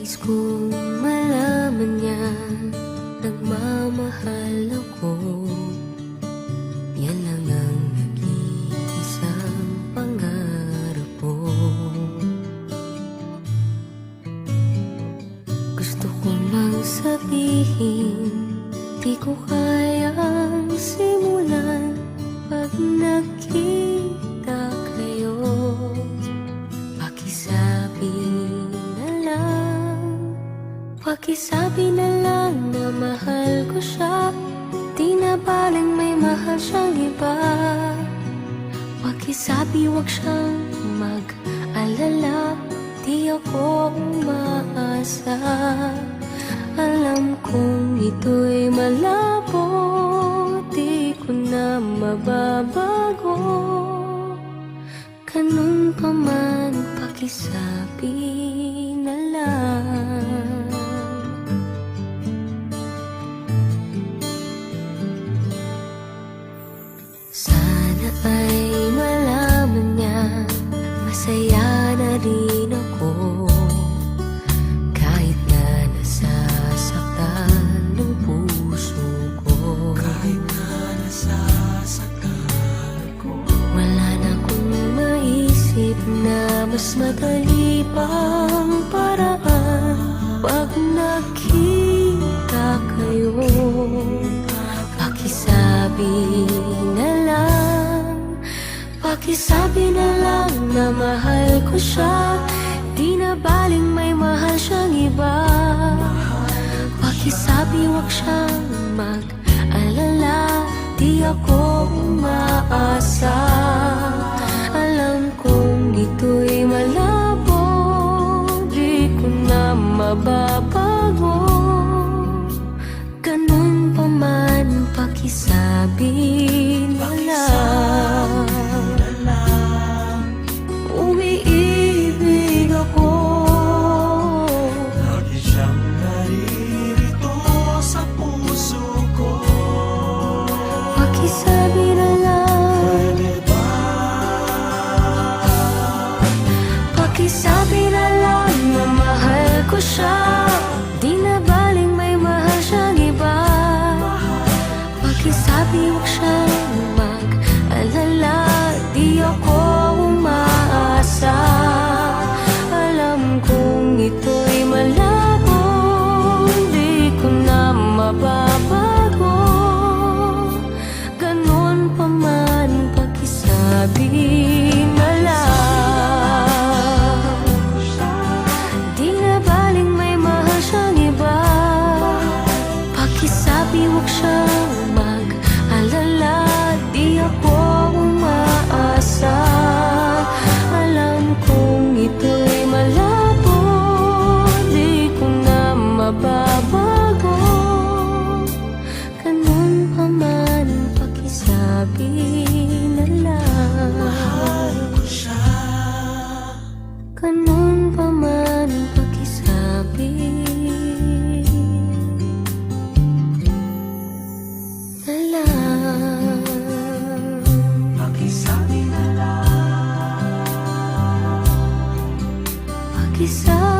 Nais kong malaman niya, nagmamahal ako. Yan lang ang nag-iisang pangarap ko. Gusto ko mang sabihin, di ko kayang simulan pag nakita kayo. Pakisabi na lang na mahal ko siya, di na baling may mahal siyang iba. Pakisabi wag siyang mag-alala, di ako umaasa. Alam kong ito'y malabo, di ko na mababago. Ganun pa man, pakisabi na lang. Sana ay malaman niya, masaya na rin ako. Kahit na nasasaktan ng puso ko, kahit na nasasaktan ako, wala na akong maisip na mas madali pang paraan. Pag nakita kayo, pakisabi na lang, pakisabi na lang na mahal ko siya, di na baling may mahal siyang iba. Pakisabi wag siyang mag-alala, di ako umaasa. Alam kong ito'y malabo, di ko na mababago. Ganun pa man, pakisabi na lang. Umiibig ako, lagi siyang naririto sa puso ko. pakisabi na lang. Pwede ba? Pakisabi na lang na mahal ko siya, di na baling may mahal siyang iba. Pakisabi wag siyang mag-alala, di ako umaasa. Alam kong ito'y malabo, di ko na mababago. Ganun pa man, pakisabi na lang. Di na baling may mahal siyang iba. Pakisabi wag siyang mag-alala, di ako umaasa. Alam kong ito'y malabo, di ko na mababago. Ganun pa man, pakisabi na lang. Mahal ko siya. Ganun pa man, pakisabi na lang. Pakisabi na lang. Pakisabi